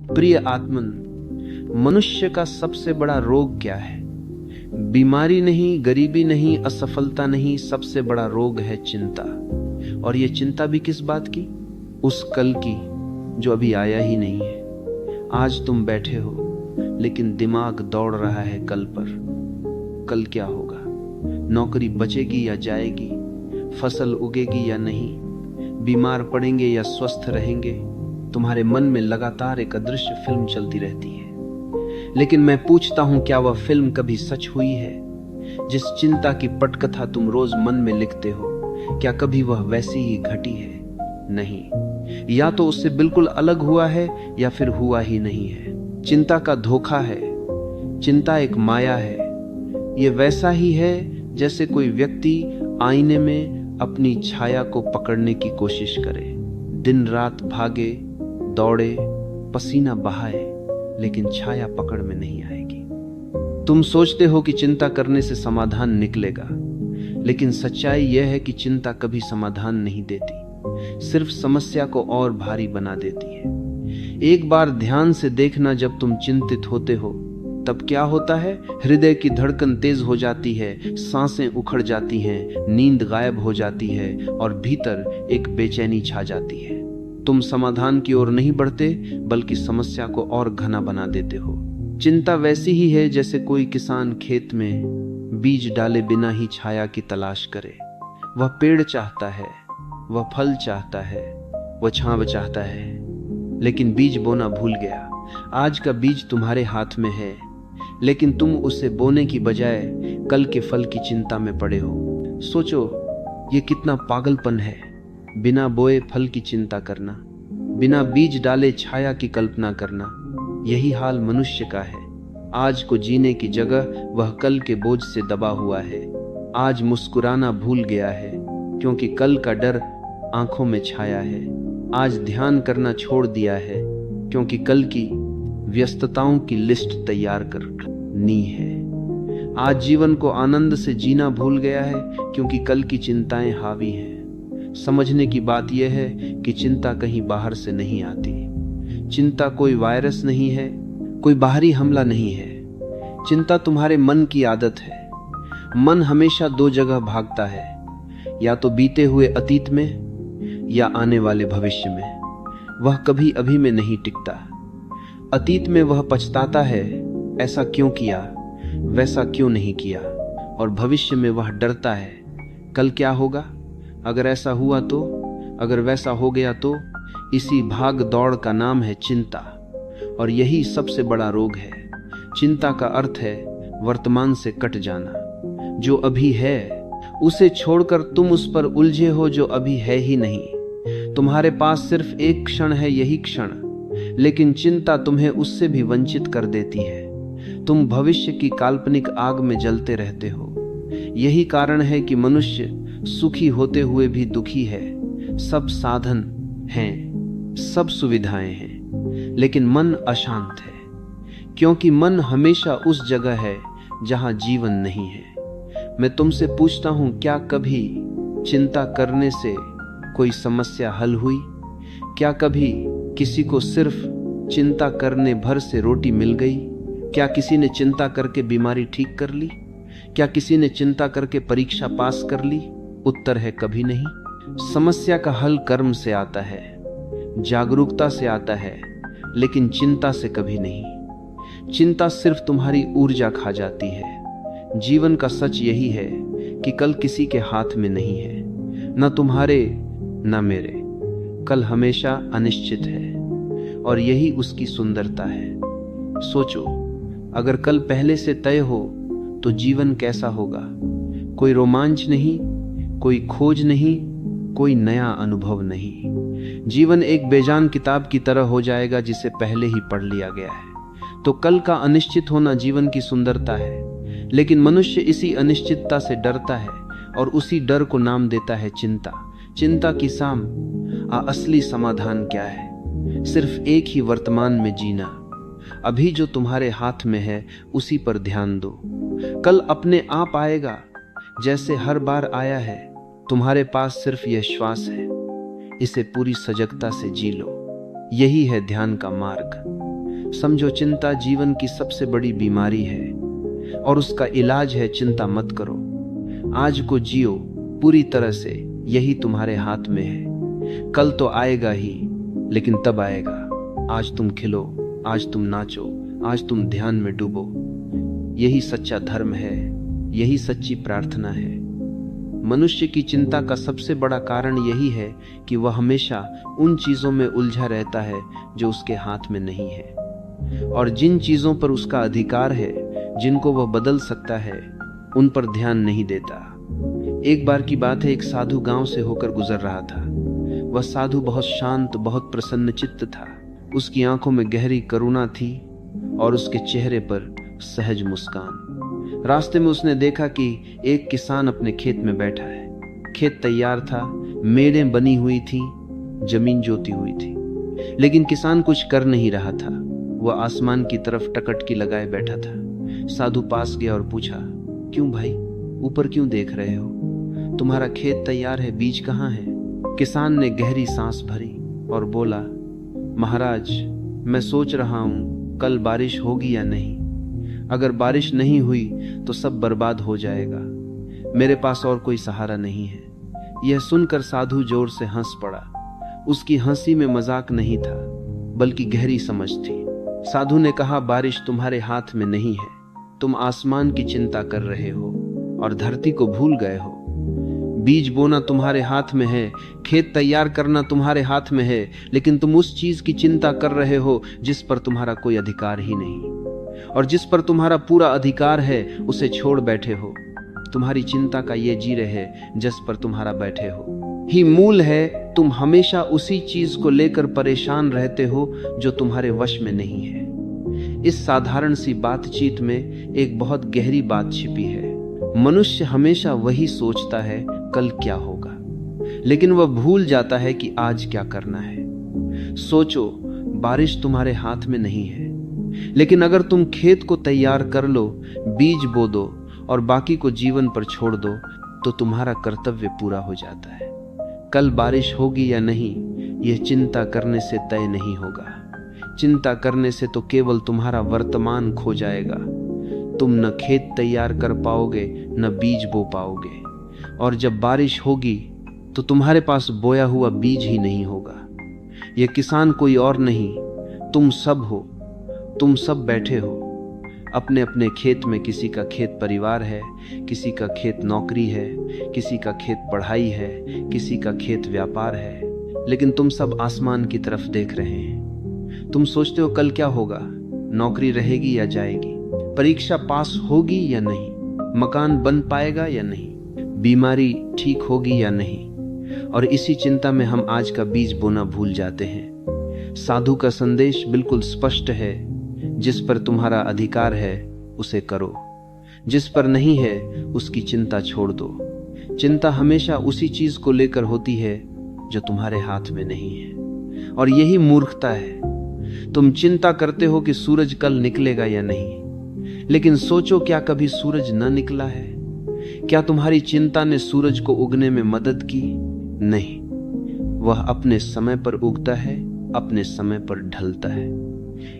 प्रिय आत्मन, मनुष्य का सबसे बड़ा रोग क्या है? बीमारी नहीं, गरीबी नहीं, असफलता नहीं, सबसे बड़ा रोग है चिंता। और ये चिंता भी किस बात की? उस कल की जो अभी आया ही नहीं है। आज तुम बैठे हो लेकिन दिमाग दौड़ रहा है कल पर। कल क्या होगा? नौकरी बचेगी या जाएगी? फसल उगेगी या नहीं? बीमार पड़ेंगे या स्वस्थ रहेंगे? तुम्हारे मन में लगातार एक अदृश्य फिल्म चलती रहती है। लेकिन मैं पूछता हूं, क्या वह फिल्म कभी सच हुई है? जिस चिंता की पटकथा तुम रोज मन में लिखते हो, क्या कभी वह वैसी ही घटी है? नहीं, या तो उससे बिल्कुल अलग हुआ है या फिर हुआ ही नहीं है। चिंता का धोखा है। चिंता एक माया है। ये वैसा ही है जैसे कोई व्यक्ति आईने में अपनी छाया को पकड़ने की कोशिश करे, दिन रात भागे, दौड़े, पसीना बहाए, लेकिन छाया पकड़ में नहीं आएगी। तुम सोचते हो कि चिंता करने से समाधान निकलेगा, लेकिन सच्चाई यह है कि चिंता कभी समाधान नहीं देती, सिर्फ समस्या को और भारी बना देती है। एक बार ध्यान से देखना, जब तुम चिंतित होते हो तब क्या होता है? हृदय की धड़कन तेज हो जाती है, सांसें उखड़ जाती हैं, नींद गायब हो जाती है और भीतर एक बेचैनी छा जाती है। तुम समाधान की ओर नहीं बढ़ते, बल्कि समस्या को और घना बना देते हो। चिंता वैसी ही है जैसे कोई किसान खेत में बीज डाले बिना ही छाया की तलाश करे। वह पेड़ चाहता है, वह फल चाहता है, वह छांव चाहता है, लेकिन बीज बोना भूल गया। आज का बीज तुम्हारे हाथ में है, लेकिन तुम उसे बोने की बजाय कल के फल की चिंता में पड़े हो। सोचो, ये कितना पागलपन है। बिना बोए फल की चिंता करना, बिना बीज डाले छाया की कल्पना करना। यही हाल मनुष्य का है। आज को जीने की जगह वह कल के बोझ से दबा हुआ है। आज मुस्कुराना भूल गया है, क्योंकि कल का डर आंखों में छाया है। आज ध्यान करना छोड़ दिया है, क्योंकि कल की व्यस्तताओं की लिस्ट तैयार करनी है। आज जीवन को आनंद से जीना भूल गया है, क्योंकि कल की चिंताएं हावी हैं। समझने की बात यह है कि चिंता कहीं बाहर से नहीं आती। चिंता कोई वायरस नहीं है, कोई बाहरी हमला नहीं है। चिंता तुम्हारे मन की आदत है। मन हमेशा दो जगह भागता है, या तो बीते हुए अतीत में या आने वाले भविष्य में। वह कभी अभी में नहीं टिकता। अतीत में वह पछताता है, ऐसा क्यों किया, वैसा क्यों नहीं किया, और भविष्य में वह डरता है, कल क्या होगा, अगर ऐसा हुआ तो, अगर वैसा हो गया तो। इसी भाग दौड़ का नाम है चिंता, और यही सबसे बड़ा रोग है। चिंता का अर्थ है वर्तमान से कट जाना। जो अभी है उसे छोड़कर तुम उस पर उलझे हो जो अभी है ही नहीं। तुम्हारे पास सिर्फ एक क्षण है, यही क्षण, लेकिन चिंता तुम्हें उससे भी वंचित कर देती है। तुम भविष्य की काल्पनिक आग में जलते रहते हो। यही कारण है कि मनुष्य सुखी होते हुए भी दुखी है। सब साधन हैं, सब सुविधाएं हैं, लेकिन मन अशांत है, क्योंकि मन हमेशा उस जगह है जहां जीवन नहीं है। मैं तुमसे पूछता हूं, क्या कभी चिंता करने से कोई समस्या हल हुई? क्या कभी किसी को सिर्फ चिंता करने भर से रोटी मिल गई? क्या किसी ने चिंता करके बीमारी ठीक कर ली? क्या किसी ने चिंता करके परीक्षा पास कर ली? उत्तर है कभी नहीं। समस्या का हल कर्म से आता है, जागरूकता से आता है, लेकिन चिंता से कभी नहीं। चिंता सिर्फ तुम्हारी ऊर्जा खा जाती है। जीवन का सच यही है कि कल किसी के हाथ में नहीं है, न तुम्हारे न मेरे। कल हमेशा अनिश्चित है, और यही उसकी सुंदरता है। सोचो, अगर कल पहले से तय हो तो जीवन कैसा होगा? कोई रोमांच नहीं, कोई खोज नहीं, कोई नया अनुभव नहीं। जीवन एक बेजान किताब की तरह हो जाएगा जिसे पहले ही पढ़ लिया गया है। तो कल का अनिश्चित होना जीवन की सुंदरता है, लेकिन मनुष्य इसी अनिश्चितता से डरता है और उसी डर को नाम देता है चिंता। चिंता की साम असली समाधान क्या है? सिर्फ एक ही वर्तमान में जीना। अभी जो तुम्हारे हाथ में है उसी पर ध्यान दो। कल अपने आप आएगा, जैसे हर बार आया है। तुम्हारे पास सिर्फ यह श्वास है, इसे पूरी सजगता से जी लो। यही है ध्यान का मार्ग। समझो, चिंता जीवन की सबसे बड़ी बीमारी है और उसका इलाज है चिंता मत करो। आज को जियो पूरी तरह से, यही तुम्हारे हाथ में है। कल तो आएगा ही, लेकिन तब आएगा। आज तुम खिलो, आज तुम नाचो, आज तुम ध्यान में डूबो। यही सच्चा धर्म है, यही सच्ची प्रार्थना है। मनुष्य की चिंता का सबसे बड़ा कारण यही है कि वह हमेशा उन चीजों में उलझा रहता है जो उसके हाथ में नहीं है, और जिन चीजों पर उसका अधिकार है, जिनको वह बदल सकता है, उन पर ध्यान नहीं देता। एक बार की बात है, एक साधु गांव से होकर गुजर रहा था। वह साधु बहुत शांत, बहुत प्रसन्न चित्त था। उसकी आंखों में गहरी करुणा थी और उसके चेहरे पर सहज मुस्कान। रास्ते में उसने देखा कि एक किसान अपने खेत में बैठा है। खेत तैयार था, मेड़ें बनी हुई थी, जमीन जोती हुई थी, लेकिन किसान कुछ कर नहीं रहा था। वह आसमान की तरफ टकटकी लगाए बैठा था। साधु पास गया और पूछा, क्यों भाई, ऊपर क्यों देख रहे हो? तुम्हारा खेत तैयार है, बीज कहाँ है? किसान ने गहरी सांस भरी और बोला, महाराज, मैं सोच रहा हूं कल बारिश होगी या नहीं। अगर बारिश नहीं हुई तो सब बर्बाद हो जाएगा। मेरे पास और कोई सहारा नहीं है। यह सुनकर साधु जोर से हंस पड़ा। उसकी हंसी में मजाक नहीं था, बल्कि गहरी समझ थी। साधु ने कहा, बारिश तुम्हारे हाथ में नहीं है। तुम आसमान की चिंता कर रहे हो और धरती को भूल गए हो। बीज बोना तुम्हारे हाथ में है, खेत तैयार करना तुम्हारे हाथ में है, लेकिन तुम उस चीज की चिंता कर रहे हो जिस पर तुम्हारा कोई अधिकार ही नहीं, और जिस पर तुम्हारा पूरा अधिकार है उसे छोड़ बैठे हो। तुम्हारी चिंता का ये जीरे है जिस पर तुम्हारा बैठे हो ही मूल है। तुम हमेशा उसी चीज को लेकर परेशान रहते हो जो तुम्हारे वश में नहीं है। इस साधारण सी बातचीत में एक बहुत गहरी बात छिपी है। मनुष्य हमेशा वही सोचता है कल क्या होगा, लेकिन वह भूल जाता है कि आज क्या करना है। सोचो, बारिश तुम्हारे हाथ में नहीं है, लेकिन अगर तुम खेत को तैयार कर लो, बीज बो दो और बाकी को जीवन पर छोड़ दो, तो तुम्हारा कर्तव्य पूरा हो जाता है। कल बारिश होगी या नहीं, यह चिंता करने से तय नहीं होगा। चिंता करने से तो केवल तुम्हारा वर्तमान खो जाएगा। तुम न खेत तैयार कर पाओगे, न बीज बो पाओगे, और जब बारिश होगी तो तुम्हारे पास बोया हुआ बीज ही नहीं होगा। यह किसान कोई और नहीं, तुम सब हो। तुम सब बैठे हो अपने अपने खेत में। किसी का खेत परिवार है, किसी का खेत नौकरी है, किसी का खेत पढ़ाई है, किसी का खेत व्यापार है, लेकिन तुम सब आसमान की तरफ देख रहे हैं। तुम सोचते हो कल क्या होगा, नौकरी रहेगी या जाएगी, परीक्षा पास होगी या नहीं, मकान बन पाएगा या नहीं, बीमारी ठीक होगी या नहीं, और इसी चिंता में हम आज का बीज बोना भूल जाते हैं। साधु का संदेश बिल्कुल स्पष्ट है, जिस पर तुम्हारा अधिकार है उसे करो, जिस पर नहीं है उसकी चिंता छोड़ दो। चिंता हमेशा उसी चीज को लेकर होती है जो तुम्हारे हाथ में नहीं है, और यही मूर्खता है। तुम चिंता करते हो कि सूरज कल निकलेगा या नहीं, लेकिन सोचो, क्या कभी सूरज न निकला है? क्या तुम्हारी चिंता ने सूरज को उगने में मदद की? नहीं, वह अपने समय पर उगता है, अपने समय पर ढलता है।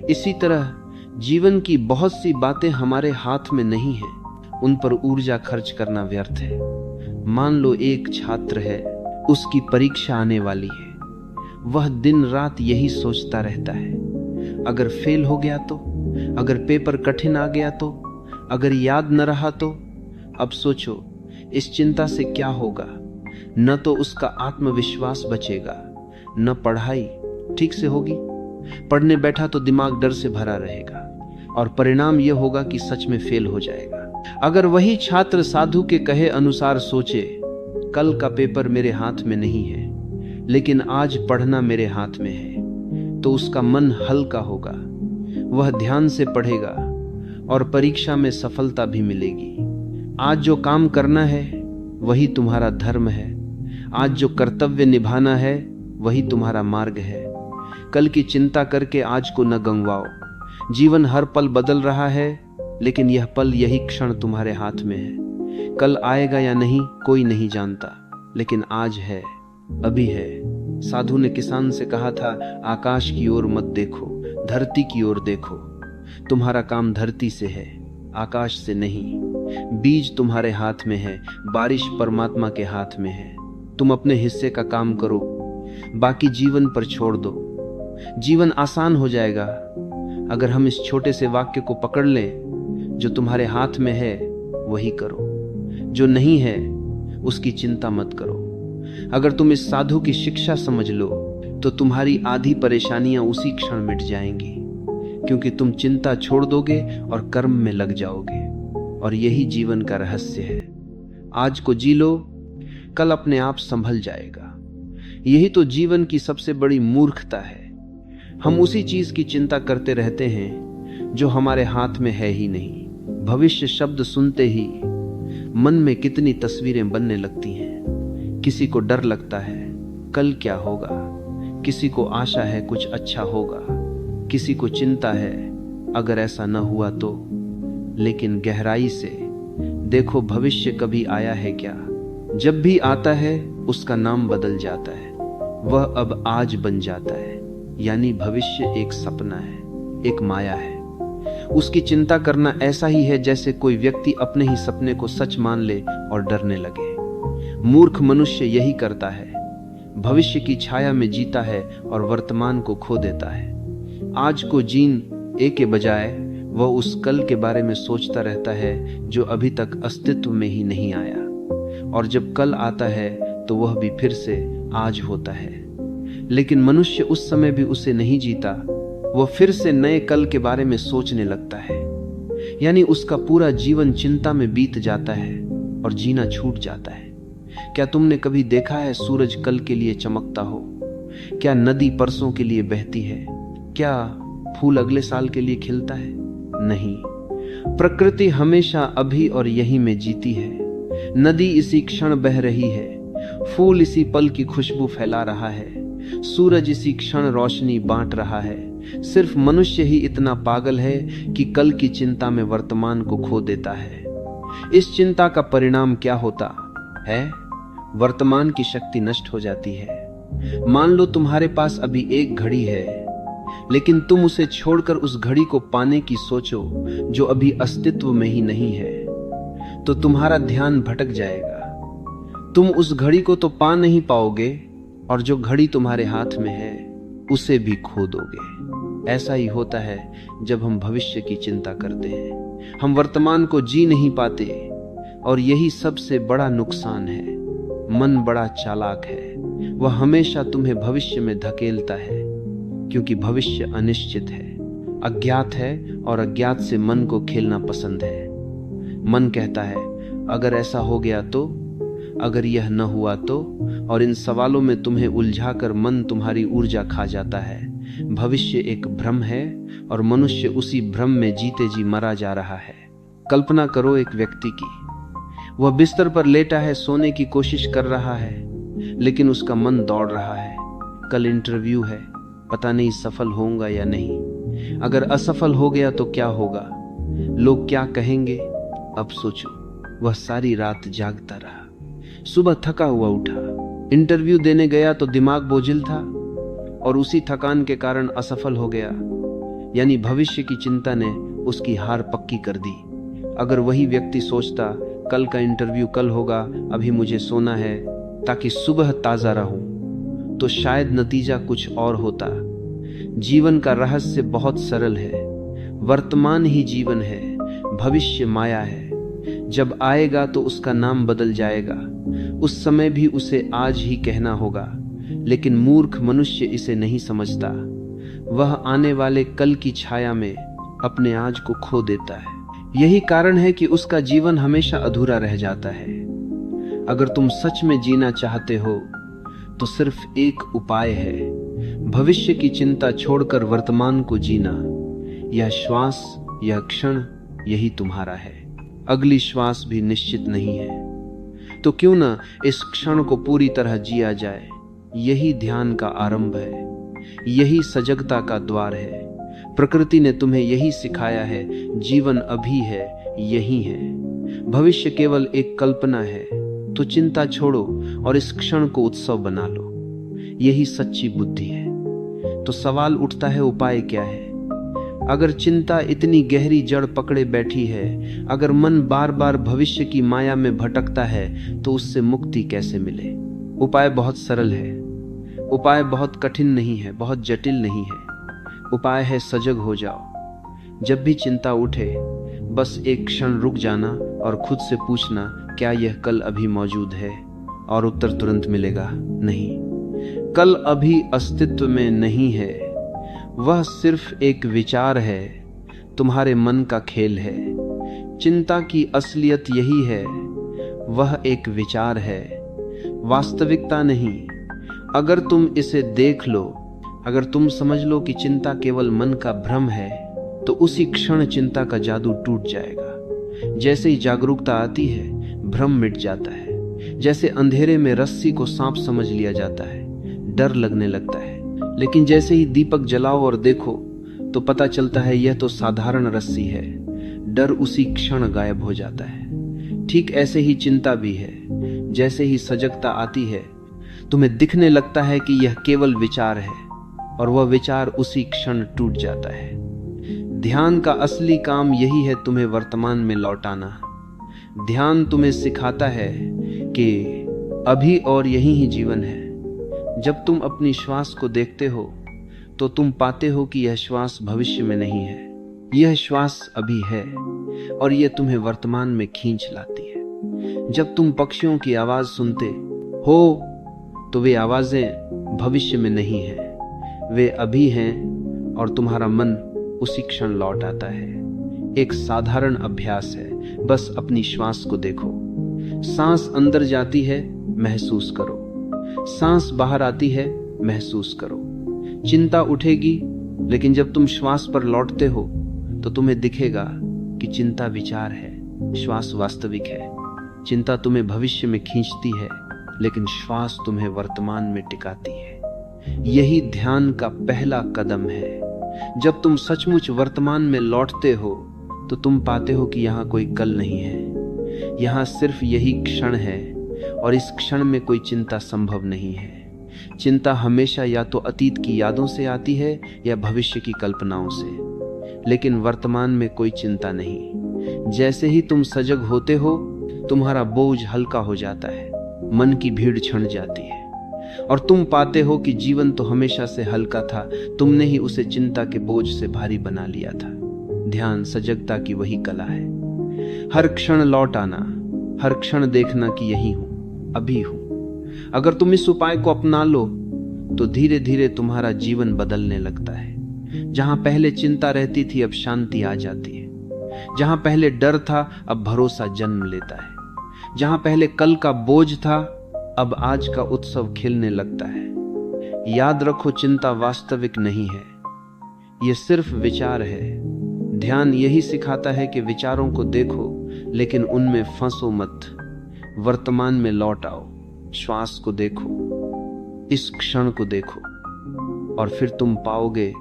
इसी तरह जीवन की बहुत सी बातें हमारे हाथ में नहीं है, उन पर ऊर्जा खर्च करना व्यर्थ है। मान लो एक छात्र है, उसकी परीक्षा आने वाली है। वह दिन रात यही सोचता रहता है, अगर फेल हो गया तो, अगर पेपर कठिन आ गया तो, अगर याद न रहा तो। अब सोचो, इस चिंता से क्या होगा? न तो उसका आत्मविश्वास बचेगा, न पढ़ाई ठीक से होगी। पढ़ने बैठा तो दिमाग डर से भरा रहेगा, और परिणाम यह होगा कि सच में फेल हो जाएगा। अगर वही छात्र साधु के कहे अनुसार सोचे, कल का पेपर मेरे हाथ में नहीं है, लेकिन आज पढ़ना मेरे हाथ में है, तो उसका मन हल्का होगा। वह ध्यान से पढ़ेगा और परीक्षा में सफलता भी मिलेगी। आज जो काम करना है वही तुम्हारा धर्म है। आज जो कर्तव्य निभाना है वही तुम्हारा मार्ग है। कल की चिंता करके आज को न गंवाओ। जीवन हर पल बदल रहा है, लेकिन यह पल, यही क्षण तुम्हारे हाथ में है। कल आएगा या नहीं कोई नहीं जानता, लेकिन आज है, अभी है, साधु ने किसान से कहा था, आकाश की ओर मत देखो, धरती की ओर देखो। तुम्हारा काम धरती से है, आकाश से नहीं। बीज तुम्हारे हाथ में है, बारिश परमात्मा के हाथ में है। तुम अपने हिस्से का काम करो, बाकी जीवन पर छोड़ दो। जीवन आसान हो जाएगा अगर हम इस छोटे से वाक्य को पकड़ लें, जो तुम्हारे हाथ में है वही करो, जो नहीं है उसकी चिंता मत करो। अगर तुम इस साधु की शिक्षा समझ लो तो तुम्हारी आधी परेशानियां उसी क्षण मिट जाएंगी, क्योंकि तुम चिंता छोड़ दोगे और कर्म में लग जाओगे। और यही जीवन का रहस्य है। आज को जी लो, कल अपने आप संभल जाएगा। यही तो जीवन की सबसे बड़ी मूर्खता है। हम उसी चीज की चिंता करते रहते हैं जो हमारे हाथ में है ही नहीं। भविष्य शब्द सुनते ही मन में कितनी तस्वीरें बनने लगती हैं। किसी को डर लगता है कल क्या होगा, किसी को आशा है कुछ अच्छा होगा, किसी को चिंता है अगर ऐसा न हुआ तो। लेकिन गहराई से देखो, भविष्य कभी आया है क्या? जब भी आता है उसका नाम बदल जाता है, वह अब आज बन जाता है। यानी भविष्य एक सपना है, एक माया है। उसकी चिंता करना ऐसा ही है जैसे कोई व्यक्ति अपने ही सपने को सच मान ले और डरने लगे। मूर्ख मनुष्य यही करता है, भविष्य की छाया में जीता है और वर्तमान को खो देता है। आज को जीने के बजाय वह उस कल के बारे में सोचता रहता है जो अभी तक अस्तित्व में ही नहीं आया। और जब कल आता है तो वह भी फिर से आज होता है। लेकिन मनुष्य उस समय भी उसे नहीं जीता, वह फिर से नए कल के बारे में सोचने लगता है। यानी उसका पूरा जीवन चिंता में बीत जाता है और जीना छूट जाता है। क्या तुमने कभी देखा है सूरज कल के लिए चमकता हो? क्या नदी परसों के लिए बहती है? क्या फूल अगले साल के लिए खिलता है? नहीं। प्रकृति हमेशा अभी और यहीं में जीती है। नदी इसी क्षण बह रही है, फूल इसी पल की खुशबू फैला रहा है, सूरज इसी क्षण रोशनी बांट रहा है। सिर्फ मनुष्य ही इतना पागल है कि कल की चिंता में वर्तमान को खो देता है। इस चिंता का परिणाम क्या होता है? वर्तमान की शक्ति नष्ट हो जाती है। मान लो तुम्हारे पास अभी एक घड़ी है, लेकिन तुम उसे छोड़कर उस घड़ी को पाने की सोचो जो अभी अस्तित्व में ही नहीं है, तो तुम्हारा ध्यान भटक जाएगा। तुम उस घड़ी को तो पा नहीं पाओगे और जो घड़ी तुम्हारे हाथ में है उसे भी खो दोगे। ऐसा ही होता है जब हम भविष्य की चिंता करते हैं। हम वर्तमान को जी नहीं पाते और यही सबसे बड़ा नुकसान है। मन बड़ा चालाक है, वह हमेशा तुम्हें भविष्य में धकेलता है, क्योंकि भविष्य अनिश्चित है, अज्ञात है और अज्ञात से मन को खेलना पसंद है। मन कहता है अगर ऐसा हो गया तो, अगर यह न हुआ तो, और इन सवालों में तुम्हें उलझाकर मन तुम्हारी ऊर्जा खा जाता है। भविष्य एक भ्रम है और मनुष्य उसी भ्रम में जीते जी मरा जा रहा है। कल्पना करो एक व्यक्ति की, वह बिस्तर पर लेटा है, सोने की कोशिश कर रहा है, लेकिन उसका मन दौड़ रहा है। कल इंटरव्यू है, पता नहीं सफल होऊंगा या नहीं। अगर असफल हो गया तो क्या होगा, लोग क्या कहेंगे? अब सोचो। वह सारी रात जागता रहा, सुबह थका हुआ उठा, इंटरव्यू देने गया तो दिमाग बोझिल था और उसी थकान के कारण असफल हो गया। यानी भविष्य की चिंता ने उसकी हार पक्की कर दी। अगर वही व्यक्ति सोचता कल का इंटरव्यू कल होगा, अभी मुझे सोना है ताकि सुबह ताजा रहूं, तो शायद नतीजा कुछ और होता। जीवन का रहस्य बहुत सरल है। वर्तमान ही जीवन है, भविष्य माया है। जब आएगा तो उसका नाम बदल जाएगा, उस समय भी उसे आज ही कहना होगा। लेकिन मूर्ख मनुष्य इसे नहीं समझता, वह आने वाले कल की छाया में अपने आज को खो देता है। यही कारण है कि उसका जीवन हमेशा अधूरा रह जाता है। अगर तुम सच में जीना चाहते हो तो सिर्फ एक उपाय है, भविष्य की चिंता छोड़कर वर्तमान को जीना। यह श्वास, यह क्षण, यही तुम्हारा है। अगली श्वास भी निश्चित नहीं है, तो क्यों ना इस क्षण को पूरी तरह जिया जाए। यही ध्यान का आरंभ है, यही सजगता का द्वार है। प्रकृति ने तुम्हें यही सिखाया है, जीवन अभी है, यही है। भविष्य केवल एक कल्पना है, तो चिंता छोड़ो और इस क्षण को उत्सव बना लो। यही सच्ची बुद्धि है। तो सवाल उठता है, उपाय क्या है? अगर चिंता इतनी गहरी जड़ पकड़े बैठी है, अगर मन बार बार भविष्य की माया में भटकता है, तो उससे मुक्ति कैसे मिले? उपाय बहुत सरल है। उपाय बहुत कठिन नहीं है, बहुत जटिल नहीं है। उपाय है, सजग हो जाओ। जब भी चिंता उठे, बस एक क्षण रुक जाना और खुद से पूछना, क्या यह कल अभी मौजूद है? और उत्तर तुरंत मिलेगा, नहीं। कल अभी अस्तित्व में नहीं है, वह सिर्फ एक विचार है, तुम्हारे मन का खेल है। चिंता की असलियत यही है, वह एक विचार है, वास्तविकता नहीं। अगर तुम इसे देख लो, अगर तुम समझ लो कि चिंता केवल मन का भ्रम है, तो उसी क्षण चिंता का जादू टूट जाएगा। जैसे ही जागरूकता आती है, भ्रम मिट जाता है। जैसे अंधेरे में रस्सी को सांप समझ लिया जाता है, डर लगने लगता है। लेकिन जैसे ही दीपक जलाओ और देखो, तो पता चलता है यह तो साधारण रस्सी है। डर उसी क्षण गायब हो जाता है। ठीक ऐसे ही चिंता भी है। जैसे ही सजगता आती है, तुम्हें दिखने लगता है कि यह केवल विचार है, और वह विचार उसी क्षण टूट जाता है। ध्यान का असली काम यही है, तुम्हें वर्तमान में लौटाना। ध्यान तुम्हें सिखाता है कि अभी और यही ही जीवन है। जब तुम अपनी श्वास को देखते हो, तो तुम पाते हो कि यह श्वास भविष्य में नहीं है, यह श्वास अभी है, और यह तुम्हें वर्तमान में खींच लाती है। जब तुम पक्षियों की आवाज सुनते हो, तो वे आवाजें भविष्य में नहीं है, वे अभी हैं, और तुम्हारा मन उसी क्षण लौट आता है। एक साधारण अभ्यास है, बस अपनी श्वास को देखो। सांस अंदर जाती है, महसूस करो। सांस बाहर आती है, महसूस करो। चिंता उठेगी, लेकिन जब तुम श्वास पर लौटते हो, तो तुम्हें दिखेगा कि चिंता विचार है, श्वास वास्तविक है। चिंता तुम्हें भविष्य में खींचती है, लेकिन श्वास तुम्हें वर्तमान में टिकाती है। यही ध्यान का पहला कदम है। जब तुम सचमुच वर्तमान में लौटते हो, तो तुम पाते हो कि यहाँ कोई कल नहीं है, यहाँ सिर्फ यही क्षण है, और इस क्षण में कोई चिंता संभव नहीं है। चिंता हमेशा या तो अतीत की यादों से आती है या भविष्य की कल्पनाओं से, लेकिन वर्तमान में कोई चिंता नहीं। जैसे ही तुम सजग होते हो, तुम्हारा बोझ हल्का हो जाता है, मन की भीड़ छिड़ जाती है, और तुम पाते हो कि जीवन तो हमेशा से हल्का था, तुमने ही उसे चिंता के बोझ से भारी बना लिया था। ध्यान सजगता की वही कला है। हर क्षण लौट आना, हर क्षण देखना कि यही हूं, अभी हूं। अगर तुम इस उपाय को अपना लो, तो धीरे धीरे तुम्हारा जीवन बदलने लगता है। जहां पहले चिंता रहती थी, अब शांति आ जाती है। जहां पहले डर था, अब भरोसा जन्म लेता है। जहां पहले कल का बोझ था, अब आज का उत्सव खिलने लगता है। याद रखो, चिंता वास्तविक नहीं है, यह सिर्फ विचार है। ध्यान यही सिखाता है कि विचारों को देखो, लेकिन उनमें फंसो मत। वर्तमान में लौट आओ, श्वास को देखो, इस क्षण को देखो, और फिर तुम पाओगे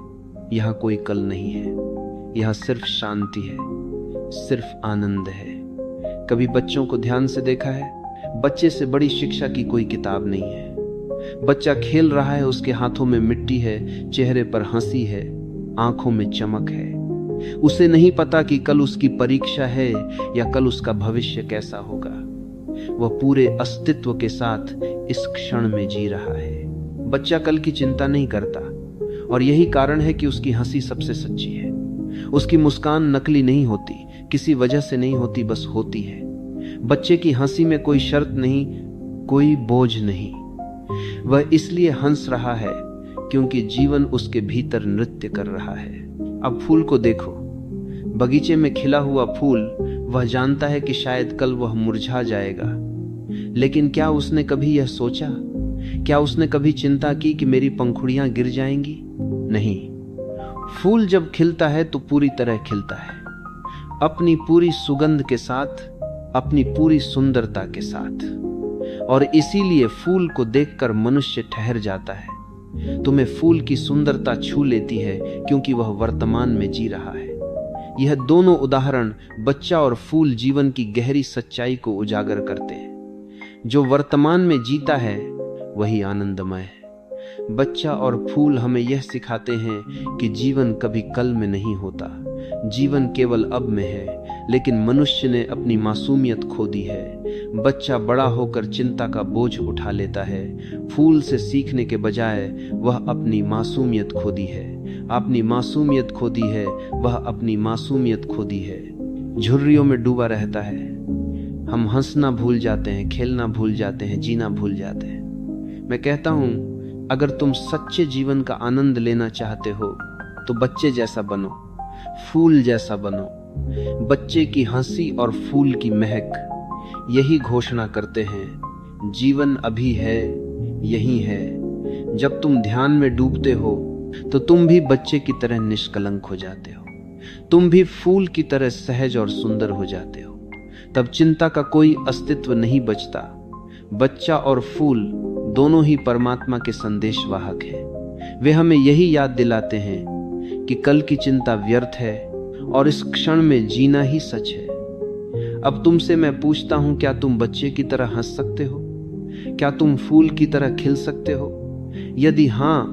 यहां कोई कल नहीं है, यहां सिर्फ शांति है, सिर्फ आनंद है। कभी बच्चों को ध्यान से देखा है? बच्चे से बड़ी शिक्षा की कोई किताब नहीं है। बच्चा खेल रहा है, उसके हाथों में मिट्टी है, चेहरे पर हंसी है, आंखों में चमक है। उसे नहीं पता कि कल उसकी परीक्षा है या कल उसका भविष्य कैसा होगा। वह पूरे अस्तित्व के साथ इस क्षण में जी रहा है। बच्चा कल की चिंता नहीं करता, और यही कारण है कि उसकी हंसी सबसे सच्ची है। उसकी मुस्कान नकली नहीं होती, किसी वजह से नहीं होती, बस होती है। बच्चे की हंसी में कोई शर्त नहीं, कोई बोझ नहीं। वह इसलिए हंस रहा है क्योंकि जीवन उसके भीतर नृत्य कर रहा है। अब फूल को देखो, बगीचे में खिला हुआ फूल, वह जानता है कि शायद कल वह मुरझा जाएगा, लेकिन क्या उसने कभी यह सोचा? क्या उसने कभी चिंता की कि मेरी पंखुड़ियां गिर जाएंगी? नहीं। फूल जब खिलता है तो पूरी तरह खिलता है, अपनी पूरी सुगंध के साथ, अपनी पूरी सुंदरता के साथ, और इसीलिए फूल को देखकर मनुष्य ठहर जाता है। तुम्हें फूल की सुंदरता छू लेती है क्योंकि वह वर्तमान में जी रहा है। यह दोनों उदाहरण, बच्चा और फूल, जीवन की गहरी सच्चाई को उजागर करते हैं। जो वर्तमान में जीता है वही आनंदमय है। बच्चा और फूल हमें यह सिखाते हैं कि जीवन कभी कल में नहीं होता, जीवन केवल अब में है। लेकिन मनुष्य ने अपनी मासूमियत खो दी है। बच्चा बड़ा होकर चिंता का बोझ उठा लेता है। फूल से सीखने के बजाय वह अपनी मासूमियत खो दी है। अपनी मासूमियत खो दी है, वह अपनी मासूमियत खो दी है। झुर्रियों में डूबा रहता है। हम हंसना भूल जाते हैं, खेलना भूल जाते हैं, जीना भूल जाते हैं। मैं कहता हूं, अगर तुम सच्चे जीवन का आनंद लेना चाहते हो तो बच्चे जैसा बनो, फूल जैसा बनो। बच्चे की हंसी और फूल की महक यही घोषणा करते हैं, जीवन अभी है, यही है। जब तुम ध्यान में डूबते हो तो तुम भी बच्चे की तरह निष्कलंक हो जाते हो, तुम भी फूल की तरह सहज और सुंदर हो जाते हो। तब चिंता का कोई अस्तित्व नहीं बचता। बच्चा और फूल दोनों ही परमात्मा के संदेशवाहक हैं। वे हमें यही याद दिलाते हैं कि कल की चिंता व्यर्थ है और इस क्षण में जीना ही सच है। अब तुमसे मैं पूछता हूं, क्या तुम बच्चे की तरह हंस सकते हो? क्या तुम फूल की तरह खिल सकते हो? यदि हां,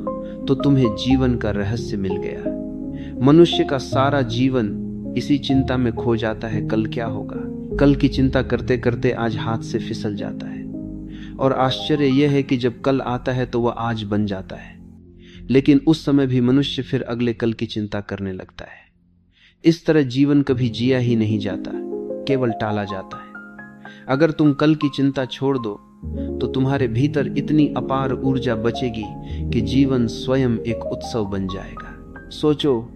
तो तुम्हें जीवन का रहस्य मिल गया। मनुष्य का सारा जीवन इसी चिंता में खो जाता है, कल क्या होगा। कल की चिंता करते करते आज हाथ से फिसल जाता है। और आश्चर्य यह है कि जब कल आता है तो वह आज बन जाता है, लेकिन उस समय भी मनुष्य फिर अगले कल की चिंता करने लगता है। इस तरह जीवन कभी जिया ही नहीं जाता, केवल टाला जाता है। अगर तुम कल की चिंता छोड़ दो तो तुम्हारे भीतर इतनी अपार ऊर्जा बचेगी कि जीवन स्वयं एक उत्सव बन जाएगा। सोचो,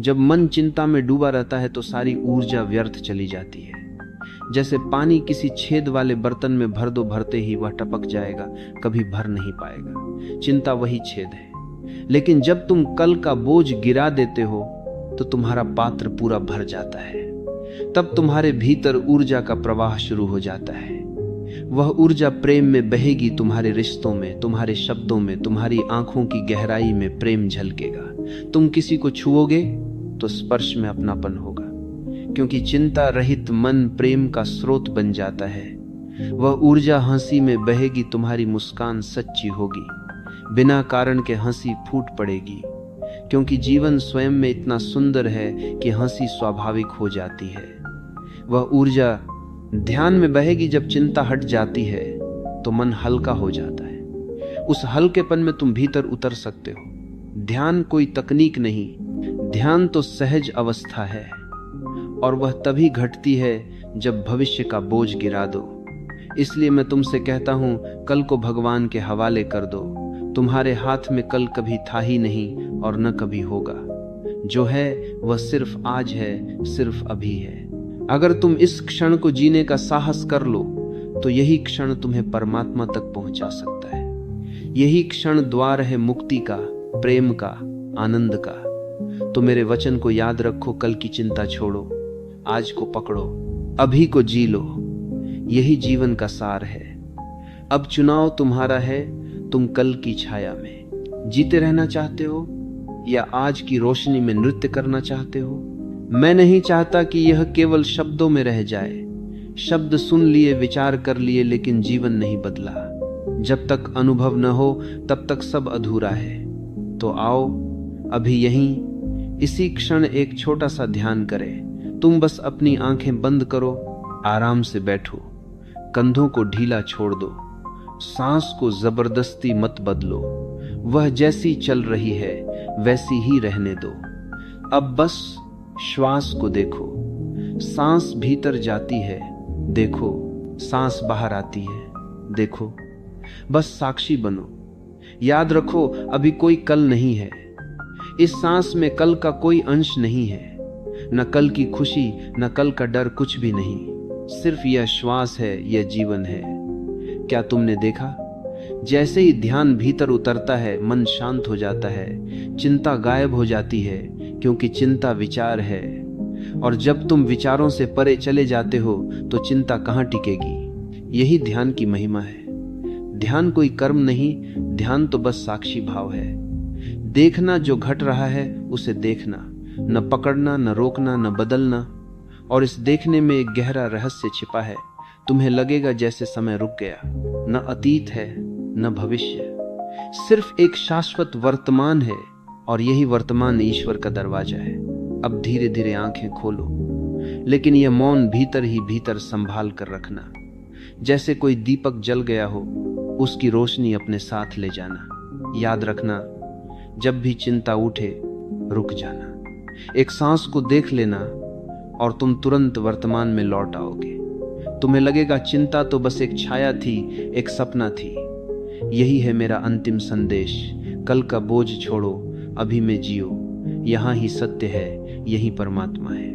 जब मन चिंता में डूबा रहता है तो सारी ऊर्जा व्यर्थ चली जाती है। जैसे पानी किसी छेद वाले बर्तन में भर दो, भरते ही वह टपक जाएगा, कभी भर नहीं पाएगा। चिंता वही छेद है। लेकिन जब तुम कल का बोझ गिरा देते हो तो तुम्हारा पात्र पूरा भर जाता है। तब तुम्हारे भीतर ऊर्जा का प्रवाह शुरू हो जाता है। वह ऊर्जा प्रेम में बहेगी, तुम्हारे रिश्तों में, तुम्हारे शब्दों में, तुम्हारी आंखों की गहराई में प्रेम झलकेगा। तुम किसी को छुओगे तो स्पर्श में अपनापन होगा, क्योंकि चिंता रहित मन प्रेम का स्रोत बन जाता है। वह ऊर्जा हंसी में बहेगी, तुम्हारी मुस्कान सच्ची होगी, बिना कारण के हंसी फूट पड़ेगी, क्योंकि जीवन स्वयं में इतना सुंदर है कि हंसी स्वाभाविक हो जाती है। वह ऊर्जा ध्यान में बहेगी। जब चिंता हट जाती है तो मन हल्का हो जाता है। उस हल्केपन में तुम भीतर उतर सकते हो। ध्यान कोई तकनीक नहीं, ध्यान तो सहज अवस्था है, और वह तभी घटती है जब भविष्य का बोझ गिरा दो। इसलिए मैं तुमसे कहता हूं, कल को भगवान के हवाले कर दो। तुम्हारे हाथ में कल कभी था ही नहीं और न कभी होगा। जो है वह सिर्फ आज है, सिर्फ अभी है। अगर तुम इस क्षण को जीने का साहस कर लो तो यही क्षण तुम्हें परमात्मा तक पहुंचा सकता है। यही क्षण द्वार है मुक्ति का, प्रेम का, आनंद का। तो मेरे वचन को याद रखो, कल की चिंता छोड़ो, आज को पकड़ो, अभी को जी लो। यही जीवन का सार है। अब चुनाव तुम्हारा है, तुम कल की छाया में जीते रहना चाहते हो या आज की रोशनी में नृत्य करना चाहते हो। मैं नहीं चाहता कि यह केवल शब्दों में रह जाए। शब्द सुन लिए, विचार कर लिए, लेकिन जीवन नहीं बदला। जब तक अनुभव न हो तब तक सब अधूरा है। तो आओ अभी यहीं इसी क्षण एक छोटा सा ध्यान करें। तुम बस अपनी आंखें बंद करो, आराम से बैठो, कंधों को ढीला छोड़ दो, सांस को जबरदस्ती मत बदलो। वह जैसी चल रही है वैसी ही रहने दो। अब बस श्वास को देखो, सांस भीतर जाती है, देखो, सांस बाहर आती है, देखो। बस साक्षी बनो। याद रखो, अभी कोई कल नहीं है। इस सांस में कल का कोई अंश नहीं है। न कल की खुशी, न कल का डर, कुछ भी नहीं। सिर्फ यह श्वास है, यह जीवन है। क्या तुमने देखा? जैसे ही ध्यान भीतर उतरता है, मन शांत हो जाता है, चिंता गायब हो जाती है, क्योंकि चिंता विचार है। और जब तुम विचारों से परे चले जाते हो तो चिंता कहाँ टिकेगी। यही ध्यान की महिमा है। ध्यान कोई कर्म नहीं, ध्यान तो बस साक्षी भाव है। देखना जो घट रहा है उसे देखना, न पकड़ना, न रोकना, न बदलना। और इस देखने में एक गहरा रहस्य छिपा है। तुम्हें लगेगा जैसे समय रुक गया, न अतीत है न भविष्य, सिर्फ एक शाश्वत वर्तमान है और यही वर्तमान ईश्वर का दरवाजा है। अब धीरे धीरे आंखें खोलो, लेकिन यह मौन भीतर ही भीतर संभाल कर रखना। जैसे कोई दीपक जल गया हो, उसकी रोशनी अपने साथ ले जाना। याद रखना, जब भी चिंता उठे रुक जाना, एक सांस को देख लेना और तुम तुरंत वर्तमान में लौट आओगे। तुम्हें लगेगा चिंता तो बस एक छाया थी, एक सपना थी। यही है मेरा अंतिम संदेश, कल का बोझ छोड़ो, अभी में जियो। यहाँ ही सत्य है, यही परमात्मा है।